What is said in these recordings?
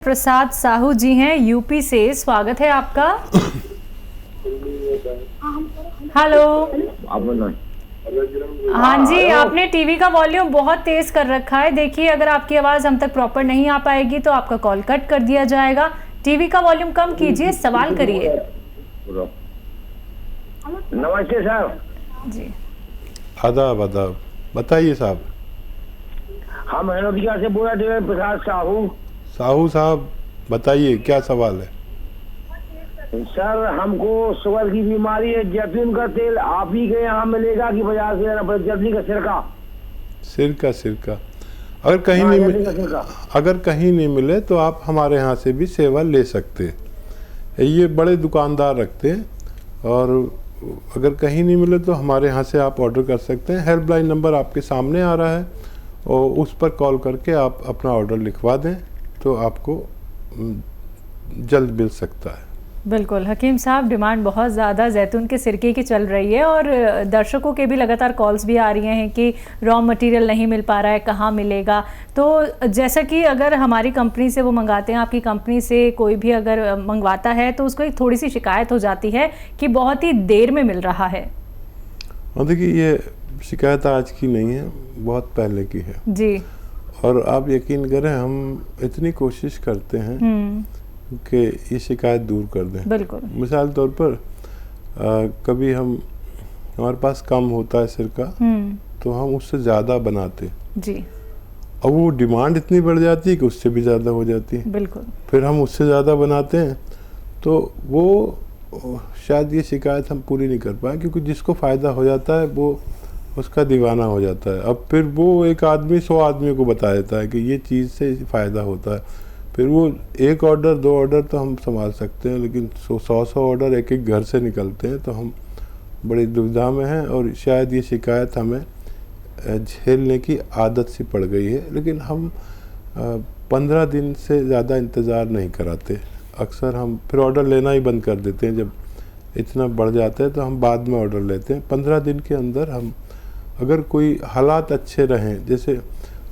प्रसाद साहू जी हैं यूपी से, स्वागत है आपका। हेलो। हाँ जी, आपने टीवी का वॉल्यूम बहुत तेज कर रखा है। देखिए, अगर आपकी आवाज हम तक प्रॉपर नहीं आ पाएगी तो आपका कॉल कट कर दिया जाएगा। टीवी का वॉल्यूम कम कीजिए, सवाल करिए। नमस्ते सर जी। आदाब आदाब, बताइए साहब। हम हनोदिया से बोल रहे हैं, प्रसाद साहू। साहू साहब बताइए, क्या सवाल है? सर, हमको शुगर की बीमारी है। जैतून का तेल आप ही के यहाँ मिलेगा कि बाजार से लेना पड़ेगा? जैतून का सिरका अगर कहीं नहीं अगर कहीं नहीं मिले तो आप हमारे यहाँ से भी सेवा ले सकते हैं। ये बड़े दुकानदार रखते हैं, और अगर कहीं नहीं मिले तो हमारे यहाँ से आप ऑर्डर कर सकते हैं। हेल्पलाइन नंबर आपके सामने आ रहा है, और उस पर कॉल करके आप अपना ऑर्डर लिखवा दें तो आपको जल्द मिल सकता है। बिल्कुल हकीम साहब, डिमांड बहुत ज़्यादा जैतून के सिरके की चल रही है, और दर्शकों के भी लगातार कॉल्स भी आ रही हैं कि रॉ मटेरियल नहीं मिल पा रहा है, कहाँ मिलेगा। तो जैसा कि अगर हमारी कंपनी से वो मंगाते हैं, आपकी कंपनी से कोई भी अगर मंगवाता है तो उसको एक थोड़ी सी शिकायत हो जाती है कि बहुत ही देर में मिल रहा है। और देखिए, ये शिकायत आज की नहीं है, बहुत पहले की है जी। और आप यकीन करें, हम इतनी कोशिश करते हैं कि ये शिकायत दूर कर दें। बिल्कुल। मिसाल तौर पर कभी हमारे पास कम होता है सिरका, तो हम उससे ज़्यादा बनाते जी। अब वो डिमांड इतनी बढ़ जाती है कि उससे भी ज़्यादा हो जाती है। बिल्कुल। फिर हम उससे ज़्यादा बनाते हैं, तो वो शायद ये शिकायत हम पूरी नहीं कर पाए, क्योंकि जिसको फ़ायदा हो जाता है वो उसका दीवाना हो जाता है। अब फिर वो एक आदमी 100 आदमी को बता देता है कि ये चीज़ से फ़ायदा होता है। फिर वो एक ऑर्डर 2 ऑर्डर तो हम संभाल सकते हैं, लेकिन 100 ऑर्डर एक एक घर से निकलते हैं तो हम बड़ी दुविधा में हैं। और शायद ये शिकायत हमें झेलने की आदत सी पड़ गई है, लेकिन हम 15 दिन से ज़्यादा इंतज़ार नहीं कराते। अक्सर हम फिर ऑर्डर लेना ही बंद कर देते हैं। जब इतना बढ़ जाता है तो हम बाद में ऑर्डर लेते हैं। 15 दिन के अंदर हम, अगर कोई हालात अच्छे रहें, जैसे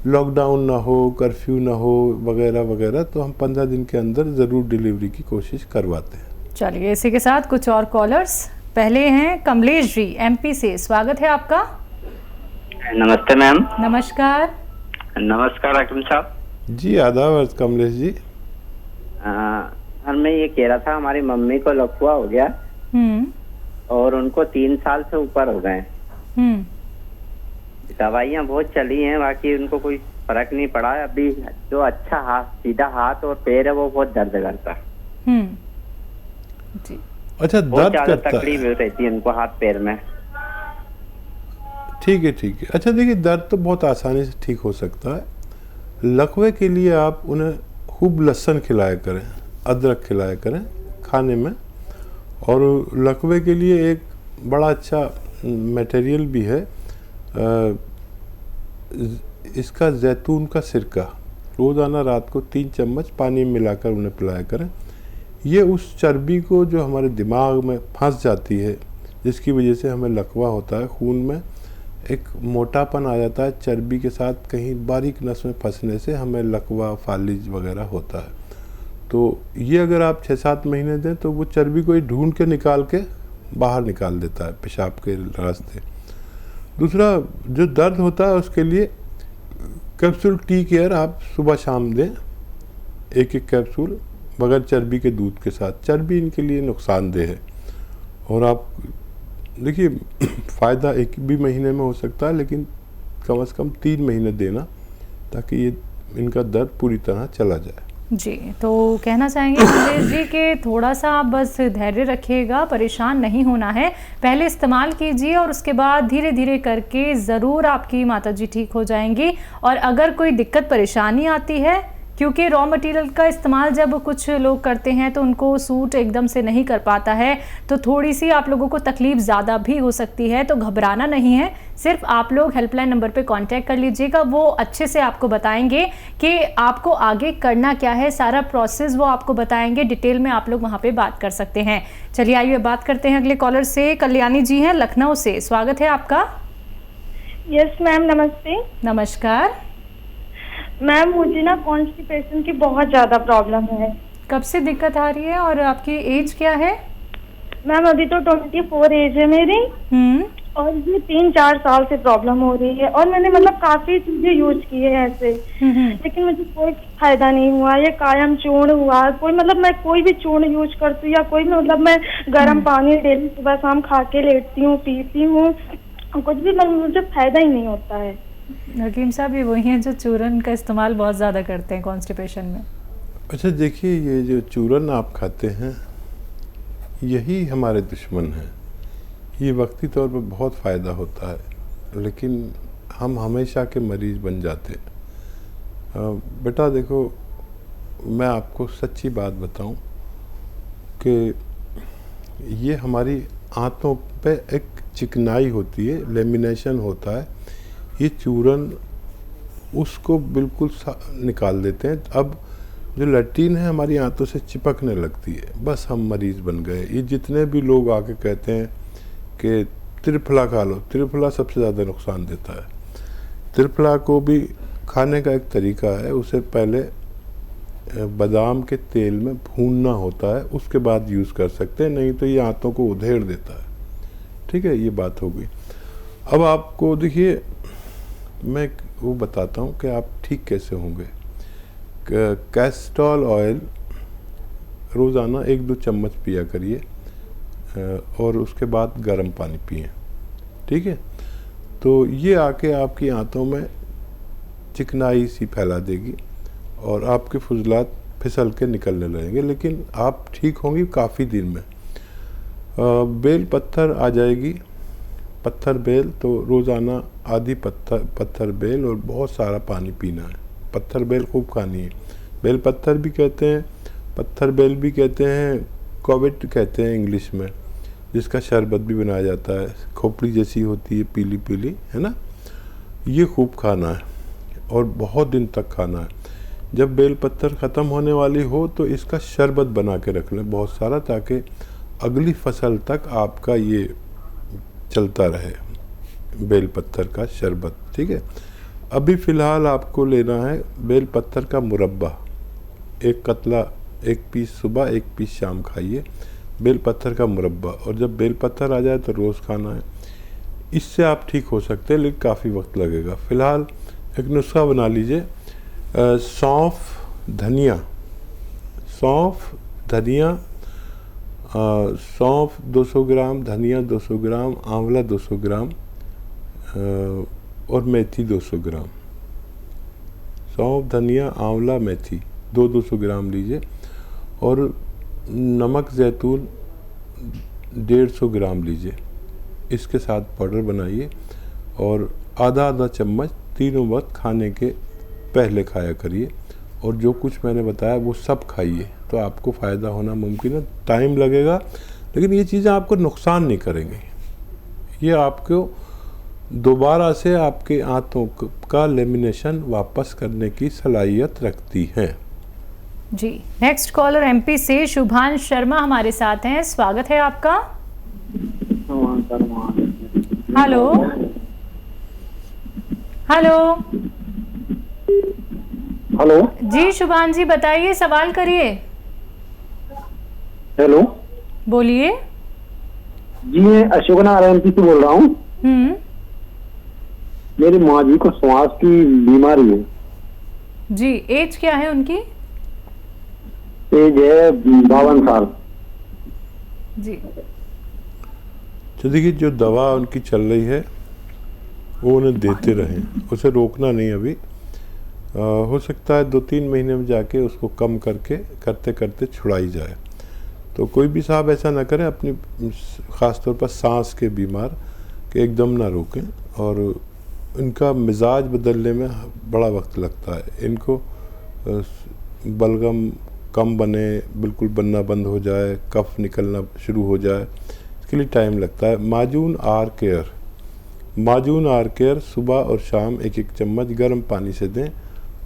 लॉकडाउन ना हो, कर्फ्यू ना हो वगैरह वगैरह, तो हम 15 दिन के अंदर ज़रूर डिलीवरी की कोशिश करवाते हैं। चलिए, इसी के साथ कुछ और कॉलर्स। पहले हैं कमलेश जी एमपी से, स्वागत है आपका। नमस्ते मैम। नमस्कार। नमस्कार हकीम साहब जी। आदाब कमलेश जी। मैं ये कह रहा था, हमारी मम्मी को लकवा हो गया और उनको 3 साल से ऊपर हो गए। दवाइयाँ बहुत चली हैं, बाकी उनको कोई फर्क नहीं पड़ा है। अभी जो अच्छा हाथ, सीधा हाथ और पैर है, वो बहुत दर्द करता है। जी। अच्छा, दर्द करता है, तकलीफ रहती है उनको हाथ पैर में। ठीक है। अच्छा देखिए, दर्द तो बहुत आसानी से ठीक हो सकता है। लकवे के लिए आप उन्हें खूब लहसुन खिलाया करें, अदरक खिलाया करें खाने में। और लकवे के लिए एक बड़ा अच्छा मटेरियल भी है, इसका जैतून का सिरका। रोज़ाना रात को 3 चम्मच पानी में मिलाकर उन्हें पिलाया करें। ये उस चर्बी को जो हमारे दिमाग में फंस जाती है, जिसकी वजह से हमें लकवा होता है, खून में एक मोटापन आ जाता है, चर्बी के साथ कहीं बारीक नस में फंसने से हमें लकवा, फालिज वगैरह होता है। तो ये अगर आप 6-7 महीने दें तो वो चर्बी को ढूंढ के निकाल के बाहर निकाल देता है पेशाब के रास्ते। दूसरा, जो दर्द होता है उसके लिए कैप्सूल टी केयर आप सुबह शाम दें, एक कैप्सूल बगैर चर्बी के दूध के साथ। चर्बी इनके लिए नुकसानदेह है। और आप देखिए, फ़ायदा एक भी महीने में हो सकता है, लेकिन कम से कम 3 महीने देना, ताकि ये इनका दर्द पूरी तरह चला जाए। जी, तो कहना चाहेंगे कमलेश जी कि थोड़ा सा आप बस धैर्य रखिएगा, परेशान नहीं होना है। पहले इस्तेमाल कीजिए और उसके बाद धीरे धीरे करके ज़रूर आपकी माताजी ठीक हो जाएंगी। और अगर कोई दिक्कत परेशानी आती है, क्योंकि रॉ मटेरियल का इस्तेमाल जब कुछ लोग करते हैं तो उनको सूट एकदम से नहीं कर पाता है, तो थोड़ी सी आप लोगों को तकलीफ ज़्यादा भी हो सकती है। तो घबराना नहीं है, सिर्फ आप लोग हेल्पलाइन नंबर पे कांटेक्ट कर लीजिएगा। वो अच्छे से आपको बताएंगे कि आपको आगे करना क्या है, सारा प्रोसेस वो आपको बताएंगे। डिटेल में आप लोग वहाँ पे बात कर सकते हैं। चलिए, आइए बात करते हैं अगले कॉलर से। कल्याणी जी हैं लखनऊ से, स्वागत है आपका। यस मैम, नमस्ते। नमस्कार। मैम मुझे ना कॉन्स्टिपेशन की बहुत ज़्यादा प्रॉब्लम है। कब से दिक्कत आ रही है और आपकी एज क्या है? मैम अभी तो 24 एज है मेरी और ये 3-4 साल से प्रॉब्लम हो रही है और मैंने मतलब काफ़ी चीज़ें यूज की है ऐसे, लेकिन मुझे कोई फायदा नहीं हुआ। ये कायम चूर्ण हुआ, कोई मतलब मैं कोई भी चूर्ण यूज करती हूँ या कोई मतलब मैं गर्म पानी डेली सुबह शाम खा के लेटती हूँ, पीती हूँ, कुछ भी मतलब मुझे फायदा ही नहीं होता है। हकीम साहब ये वही हैं जो चूरन का इस्तेमाल बहुत ज़्यादा करते हैं कॉन्स्टिपेशन में। अच्छा देखिए, ये जो चूरन आप खाते हैं यही हमारे दुश्मन हैं। ये वक्ती तौर पर बहुत फ़ायदा होता है लेकिन हम हमेशा के मरीज़ बन जाते हैं। बेटा देखो, मैं आपको सच्ची बात बताऊं कि ये हमारी आंतों पे एक चिकनाई होती है, लेमिनेशन होता है। ये चूरन उसको बिल्कुल निकाल देते हैं। अब जो लैट्रिन है हमारी आंतों से चिपकने लगती है, बस हम मरीज़ बन गए। ये जितने भी लोग आके कहते हैं कि त्रिफला खा लो, त्रिफला सबसे ज़्यादा नुकसान देता है। त्रिफला को भी खाने का एक तरीका है, उसे पहले बादाम के तेल में भूनना होता है, उसके बाद यूज़ कर सकते हैं, नहीं तो ये आंतों को उधेड़ देता है। ठीक है, ये बात हो गई। अब आपको देखिए, मैं वो बताता हूँ कि आप ठीक कैसे होंगे। कैस्टोल ऑयल रोज़ाना 1-2 चम्मच पिया करिए और उसके बाद गर्म पानी पिए। ठीक है, तो ये आके आपकी आंतों में चिकनाई सी फैला देगी और आपके फुजलात फिसल के निकलने लगेंगे, लेकिन आप ठीक होंगी काफ़ी दिन में। बेल पत्थर आ जाएगी, पत्थर बेल, तो रोज़ाना आधी पत्थर बेल और बहुत सारा पानी पीना है। पत्थर बेल खूब खानी है। बेल पत्थर भी कहते हैं, पत्थर बेल भी कहते हैं, कोविट कहते हैं इंग्लिश में, जिसका शरबत भी बनाया जाता है, खोपड़ी जैसी होती है, पीली पीली, है ना। ये खूब खाना है और बहुत दिन तक खाना है। जब बेल पत्थर ख़त्म होने वाली हो तो इसका शरबत बना के रख लें बहुत सारा, ताकि अगली फसल तक आपका ये चलता रहे, बेल पत्थर का शरबत। ठीक है, अभी फ़िलहाल आपको लेना है बेल पत्थर का मुरब्बा। एक कतला, एक पीस सुबह, एक पीस शाम खाइए, बेल पत्थर का मुरब्बा। और जब बेल पत्थर आ जाए तो रोज़ खाना है। इससे आप ठीक हो सकते हैं, लेकिन काफ़ी वक्त लगेगा। फ़िलहाल एक नुस्खा बना लीजिए। सौंफ, धनिया, सौंफ 200 ग्राम, धनिया 200 ग्राम, आंवला 200 ग्राम और मेथी 200 ग्राम। सौंफ, धनिया, आंवला, मेथी 200 ग्राम लीजिए और नमक ज़ैतून 150 ग्राम लीजिए। इसके साथ पाउडर बनाइए और आधा चम्मच तीनों वक्त खाने के पहले खाया करिए। और जो कुछ मैंने बताया वो सब खाइए, तो आपको फ़ायदा होना मुमकिन है। टाइम लगेगा, लेकिन ये चीज़ें आपको नुकसान नहीं करेंगी। ये आपको दोबारा से आपके आंतों का लेमिनेशन वापस करने की सलाहियत रखती हैं। जी, नेक्स्ट कॉलर एमपी से शुभांश शर्मा हमारे साथ हैं। स्वागत है आपका। हेलो हेलो हेलो जी, शुभांश जी बताइए, सवाल करिए। हेलो, बोलिए। जी मैं अशोक नारायण से बोल रहा हूँ। मेरी माँ जी को श्वास की बीमारी है। जी, एज क्या है उनकी? एज है 52 साल। जी, तो देखिए, जो दवा उनकी चल रही है वो उन्हें देते रहें, उसे रोकना नहीं। अभी हो सकता है 2-3 महीने में जाके उसको कम करते करते छुड़ाई जाए। तो कोई भी साहब ऐसा ना करें, अपनी ख़ास तौर पर सांस के बीमार के एकदम ना रोकें। और इनका मिजाज बदलने में बड़ा वक्त लगता है। इनको बलगम कम बने, बिल्कुल बनना बंद हो जाए, कफ निकलना शुरू हो जाए, इसके लिए टाइम लगता है। माजून आर केयर सुबह और शाम 1-1 चम्मच गर्म पानी से दें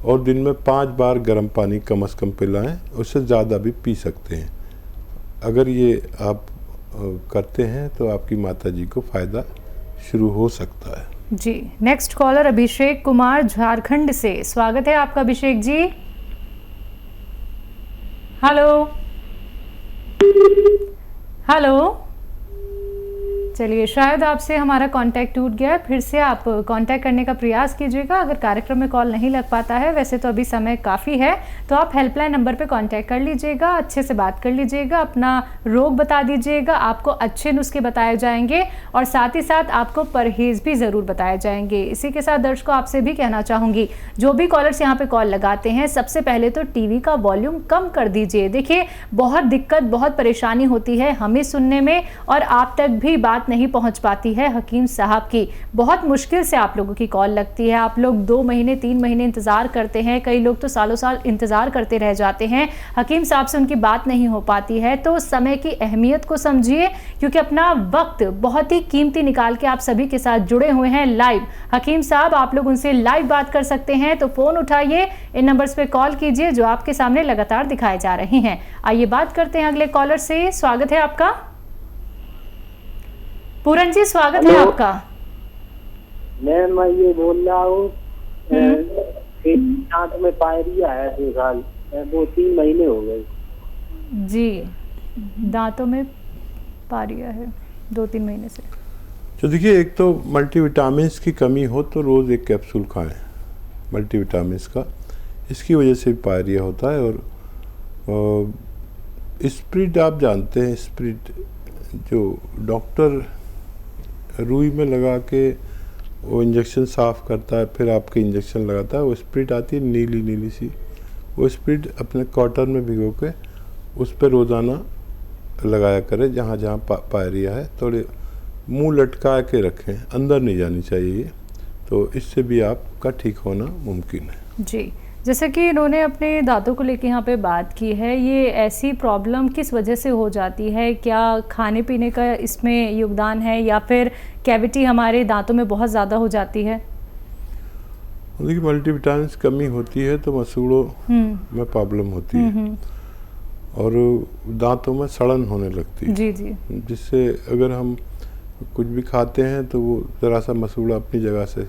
और दिन में 5 बार गर्म पानी कम से कम पिलाएं। उससे ज़्यादा भी पी सकते हैं। अगर ये आप करते हैं तो आपकी माताजी को फ़ायदा शुरू हो सकता है। जी, नेक्स्ट कॉलर अभिषेक कुमार झारखंड से। स्वागत है आपका अभिषेक जी। हेलो हेलो, चलिए शायद आपसे हमारा कांटेक्ट टूट गया, फिर से आप कांटेक्ट करने का प्रयास कीजिएगा अगर कार्यक्रम में कॉल नहीं लग पाता है। वैसे तो अभी समय काफ़ी है, तो आप हेल्पलाइन नंबर पे कांटेक्ट कर लीजिएगा, अच्छे से बात कर लीजिएगा, अपना रोग बता दीजिएगा, आपको अच्छे नुस्खे बताए जाएंगे और साथ ही साथ आपको परहेज भी ज़रूर बताए जाएंगे। इसी के साथ दर्शकों आपसे भी कहना चाहूँगी, जो भी कॉलर्स यहाँ पे कॉल लगाते हैं, सबसे पहले तो टीवी का वॉल्यूम कम कर दीजिए। देखिए बहुत दिक्कत, बहुत परेशानी होती है हमें सुनने में और आप तक भी बात नहीं पहुंच पाती है हकीम साहब की। बहुत मुश्किल से आप लोगों की कॉल लगती है, आप लोग 2 महीने 3 महीने इंतजार करते हैं, कई लोग तो सालों साल इंतजार करते रह जाते हैं, हकीम साहब से उनकी बात नहीं हो पाती है। तो समय की अहमियत को समझिए, क्योंकि अपना वक्त बहुत ही कीमती निकाल के आप सभी के साथ जुड़े हुए हैं लाइव। हकीम साहब आप लोग उनसे लाइव बात कर सकते हैं, तो फोन उठाइए, इन नंबर्स पे कॉल कीजिए जो आपके सामने लगातार दिखाए जा रहे हैं। आइए बात करते हैं अगले कॉलर से। स्वागत है आपका पूरन जी, स्वागत है आपका। मैं ये बोल रहा हूँ दांत में पायरिया है 2-3 महीने हो गए जी, दांतों में पायरिया है 2-3 महीने से। तो देखिए, एक तो मल्टीविटामिन्स की कमी हो तो रोज़ एक कैप्सूल खाएं मल्टीविटामिन्स का, इसकी वजह से पायरिया होता है। और स्प्रिट आप जानते हैं, स्प्रिट जो डॉक्टर रुई में लगा के वो इंजेक्शन साफ़ करता है, फिर आपके इंजेक्शन लगाता है, वो स्प्रिट आती है नीली नीली सी, वो स्प्रिट अपने कॉटन में भिगो के उस पर रोज़ाना लगाया करें जहाँ जहाँ पायरिया है। थोड़े मुंह लटका के रखें, अंदर नहीं जानी चाहिए, तो इससे भी आपका ठीक होना मुमकिन है। जी, जैसे कि इन्होंने अपने दांतों को लेकर यहाँ पे बात की है, ये ऐसी प्रॉब्लम किस वजह से हो जाती है? क्या खाने पीने का इसमें योगदान है या फिर कैविटी हमारे दांतों में बहुत ज़्यादा हो जाती है? देखिए, मल्टीविटामिन्स कमी होती है तो मसूड़ों में प्रॉब्लम होती है और दांतों में सड़न होने लगती है। जी जी, जिससे अगर हम कुछ भी खाते हैं तो वो ज़रा सा मसूड़ा अपनी जगह से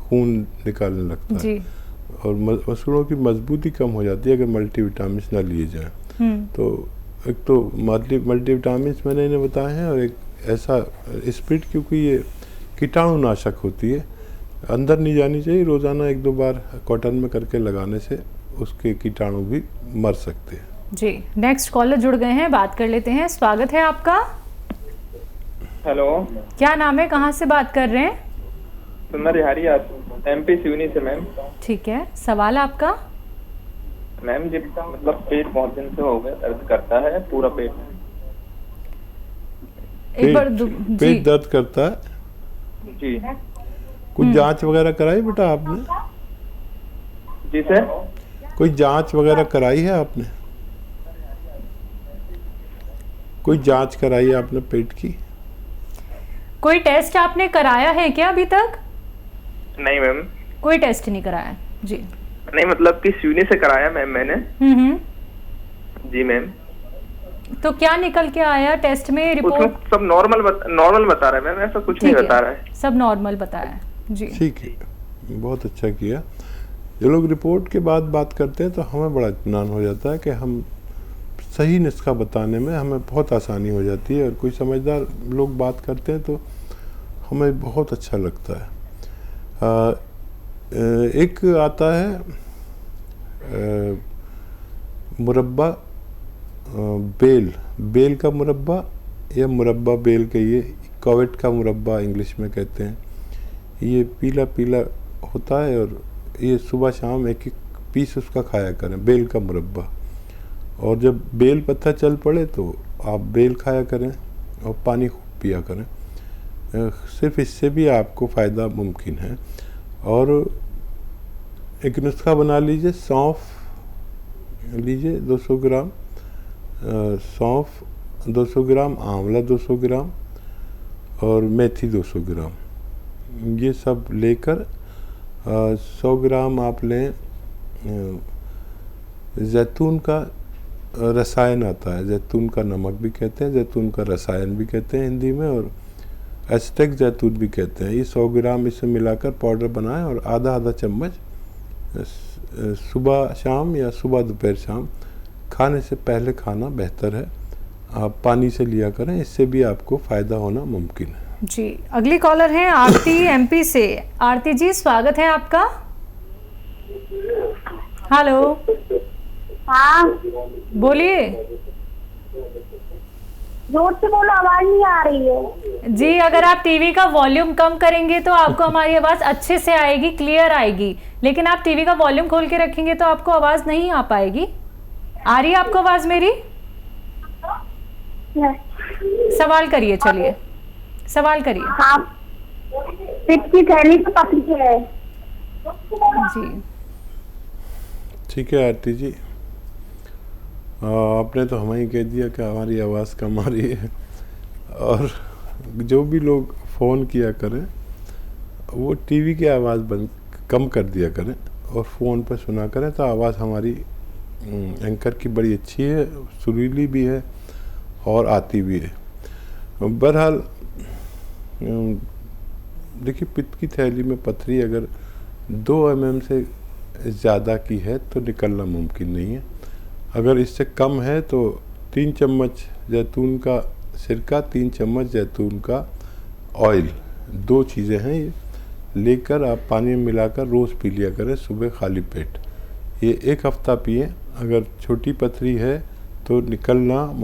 खून निकालने लगता है और मसूड़ों की मजबूती कम हो जाती है अगर मल्टीविटामिन्स ना लिए जाएं। तो एक तो मल्टीविटामिन्स मैंने इन्हें बताए हैं, और एक ऐसा स्प्रिट, क्योंकि ये कीटाणुनाशक होती है, अंदर नहीं जानी चाहिए, रोज़ाना 1-2 बार कॉटन में करके लगाने से उसके कीटाणु भी मर सकते हैं। जी, नेक्स्ट कॉलर जुड़ गए हैं, बात कर लेते हैं। स्वागत है आपका। हेलो, क्या नाम है, कहाँ से बात कर रहे हैं? सुंदर हरिया, MP सिवनी से मैम। ठीक है, सवाल आपका? मैम जी मतलब पेट बहुत दिन से हो गया, दर्द करता है पूरा पेट। एक बार पेट दर्द करता है जी। कुछ जांच वगैरह कराई बेटा आपने? जी सर। कोई जांच वगैरह कराई है आपने? कोई जांच कराई है आपने पेट की? कोई टेस्ट आपने कराया है क्या अभी तक? नहीं मैम, कोई टेस्ट नहीं कराया जी। नहीं मतलब कि सिवनी से कराया मैम मैंने। जी मैम। तो क्या निकल के आया टेस्ट में? रिपोर्ट सब नॉर्मल बता रहा है मैम, ऐसा कुछ नहीं बता रहा है। सब नॉर्मल बताया है जी। ठीक है, बहुत अच्छा किया। जो लोग रिपोर्ट के बाद बात करते हैं तो हमें बड़ा इत्मीनान हो जाता है कि हम सही नुस्खा बताने में हमें बहुत आसानी हो जाती है, और कोई समझदार लोग बात करते हैं तो हमें बहुत अच्छा लगता है। एक आता है मुरब्बा बेल का मुरब्बा या मुरब्बा बेल कहिए, कोविड का मुरब्बा इंग्लिश में कहते हैं। ये पीला पीला होता है और ये सुबह शाम एक पीस उसका खाया करें, बेल का मुरब्बा। और जब बेल पत्ता चल पड़े तो आप बेल खाया करें और पानी खूब पिया करें, सिर्फ इससे भी आपको फ़ायदा मुमकिन है। और एक नुस्खा बना लीजिए, सौंफ लीजिए 200 ग्राम, सौंफ 200 ग्राम, आंवला 200 ग्राम और मेथी 200 ग्राम, ये सब लेकर 100 ग्राम आप लें जैतून का रसायन आता है, जैतून का नमक भी कहते हैं, जैतून का रसायन भी कहते हैं हिंदी में, और एस्टेक जैतून भी कहते हैं। ये 100 ग्राम इसमें मिलाकर पाउडर बनाएं और आधा आधा चम्मच सुबह शाम या सुबह दोपहर शाम खाने से पहले खाना बेहतर है। आप पानी से लिया करें, इससे भी आपको फ़ायदा होना मुमकिन है। जी, अगली कॉलर हैं आरती एमपी से। आरती जी, स्वागत है आपका। हेलो। हाँ बोलिए। जोर से बोलो, आवाज नहीं आ रही है। जी, अगर आप टीवी का वॉल्यूम कम करेंगे तो आपको हमारी आवाज अच्छे से आएगी, क्लियर आएगी। लेकिन आप टीवी का वॉल्यूम खोल के रखेंगे तो आपको आवाज नहीं आ पाएगी। आ रही है आपको आवाज मेरी? सवाल करिए, चलिए सवाल करिए। हाँ, पेट की थैली तो पतली है। जी ठीक है आरती जी, आपने तो हमें ही कह दिया कि हमारी आवाज़ कम आ रही है। और जो भी लोग फ़ोन किया करें वो टीवी की आवाज़ बंद कम कर दिया करें और फ़ोन पर सुना करें, तो आवाज़ हमारी एंकर की बड़ी अच्छी है, सुरीली भी है और आती भी है। बहरहाल देखिए, पित्त की थैली में पथरी अगर 2 mm से ज़्यादा की है तो निकलना मुमकिन नहीं है। अगर इससे कम है तो 3 चम्मच जैतून का सिरका, 3 चम्मच जैतून का ऑयल, 2 चीज़ें हैं ये, लेकर आप पानी में मिलाकर रोज़ पी लिया करें सुबह खाली पेट। ये 1 हफ्ता पिए। अगर छोटी पथरी है तो निकलना